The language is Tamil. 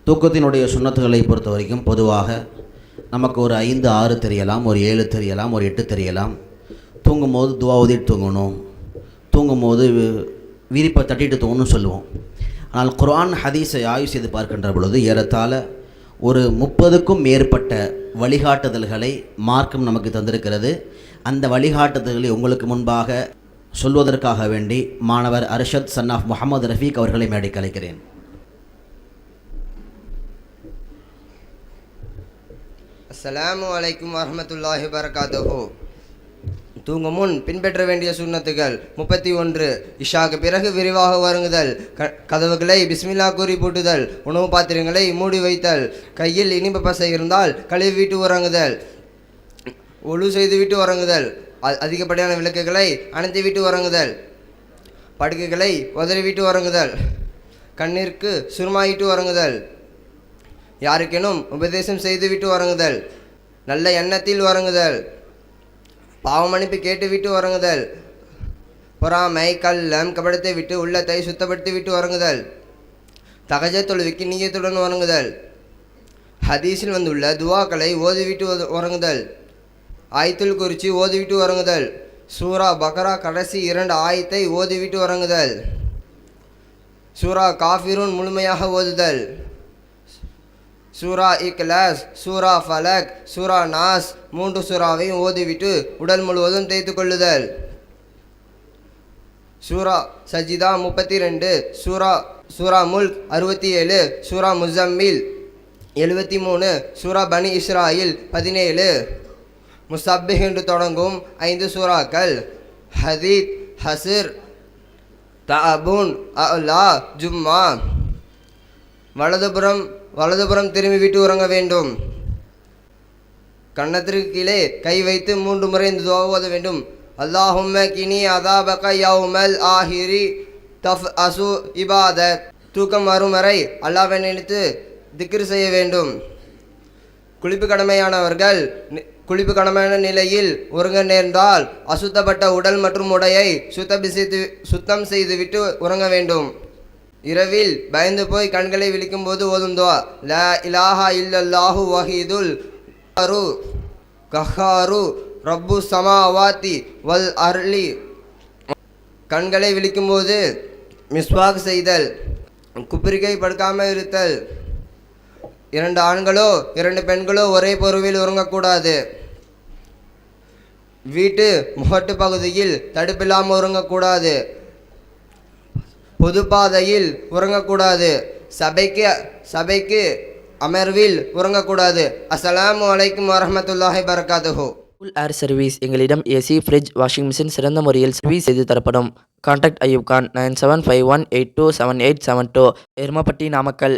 தூக்கத்தினுடைய சுன்னத்துகளை பொறுத்த வரைக்கும் பொதுவாக நமக்கு ஒரு 5 6 தெரியலாம், ஒரு 7 தெரியலாம், ஒரு 8 தெரியலாம். தூங்கும்போது துவா ஓதிட்டு தூங்கணும், தூங்கும்போது விரிப்பை தட்டிட்டு தூங்கணும்னு சொல்லுவோம். ஆனால் குர்ஆன் ஹதீஸை ஆய்வு செய்து பார்க்கின்ற பொழுது ஏறத்தாழ ஒரு 30க்கும் மேற்பட்ட வழிகாட்டுதல்களை மார்க்கம் நமக்கு தந்திருக்கிறது. அந்த வழிகாட்டுதல்களை உங்களுக்கு முன்பாக சொல்வதற்காக வேண்டி மாணவர் அர்ஷத் சன் ஆஃப் முகமது ரஃபீக் அவர்களை மேடைக்கு அழைக்கிறேன். அஸ்ஸலாமு அலைக்கும் வரஹ்மத்துல்லாஹி வபரகாத்துஹு. தூங்கும் முன் பின்பற்ற வேண்டிய சுன்னத்துகள் 31. இஷாக்கு பிறகு விரிவாக வருங்குதல், கதவுகளை பிஸ்மில்லா கூறி பூட்டுதல், உணவு பாத்திரங்களை மூடி வைத்தல், கையில் இனிப்பு பசை இருந்தால் கழுவி விட்டு உறங்குதல், ஒழு செய்து விட்டு உறங்குதல், அதிகப்படியான விளக்குகளை அணைத்து விட்டு உறங்குதல், படுக்கைகளை உதறிவிட்டு உறங்குதல், கண்ணிற்கு சுருமாயிட்டு உறங்குதல், யாருக்கெனும் உபதேசம் செய்துவிட்டு உறங்குதல், நல்ல எண்ணத்தில் உறங்குதல், பாவமன்னிப்பு கேட்டுவிட்டு உறங்குதல், பொறாமை கள்ளம் கபடத்தை விட்டு உள்ளத்தை சுத்தப்படுத்தி விட்டு உறங்குதல், தகஜத் தொழுவிக்கு நீயத்துடன் உறங்குதல், ஹதீஸில் வந்துள்ள துவாக்களை ஓதிவிட்டு உறங்குதல், ஆயத்துல் குர்சி ஓதிவிட்டு உறங்குதல், சூரா பக்ரா கடைசி 2 ஆயத்தை ஓதிவிட்டு உறங்குதல், சூரா காஃபிரூன் முழுமையாக ஓதுதல், சூரா இக்லாஸ், சூரா ஃபலக், சூரா நாஸ் 3 சூறாவையும் ஓதிவிட்டு உடல் முழுவதும் தேய்த்து கொள்ளுதல், சூரா சஜிதா 32, சூரா முல்க் 67, சூரா முஸம்மில் 73, சூரா பனி இஸ்ராயில் 17, முஸப்பிஹ் என்று தொடங்கும் 5 சூறாக்கள், ஹதீத், ஹஸ்ர், தஅபூன், அலா, ஜும்மா. வலதுபுறம் திரும்பி விட்டு உறங்க வேண்டும். கன்னத்திற்கு கீழே கை வைத்து 3 முறை இந்த துஆ ஓத வேண்டும். அல்லாஹும்ம கினி அதாபக யௌமல் ஆஹிரி தஃப் அசு இபாதத். தூக்கம் வரும் வரை அல்லாஹ்வை நினைத்து திக்ர் செய்ய வேண்டும். குளிப்பு கடமையான நிலையில் உறங்க நேர்ந்தால் அசுத்தப்பட்ட உடல் மற்றும் உடையை சுத்தம் செய்துவிட்டு உறங்க வேண்டும். இரவில் பயந்து போய் கண்களை விழிக்கும் போது ஓதும் துஆ லா இலாஹா இல்லல்லாஹு வஹீதுல் கஹாரு ரப்பு சமாவாத்தி வல் அர்லி. கண்களை விழிக்கும் போது மிஸ்வாக் செய்தல், குப்பிரிக்கை படுக்காமல் இருத்தல், 2 ஆண்களோ 2 பெண்களோ ஒரே பொருவில் உறங்கக்கூடாது, வீட்டு முகட்டு பகுதியில் தடுப்பில்லாமல் உறங்கக்கூடாது, பொதுப்பாதையில் உறங்கக்கூடாது, சபைக்கு அமர்வில் உறங்கக்கூடாது. அஸ்ஸலாமு அலைக்கும் வரஹ்மத்துல்லாஹி வபரகாத்துஹு. Cool air service. எங்களிடம் ஏசி, ஃப்ரிட்ஜ், வாஷிங் மிஷின் சிறந்த முறையில் சர்வீஸ் செய்து தரப்படும். கான்டாக்ட் அய்யூப் கான் 9751827872, எருமப்பட்டி, நாமக்கல்.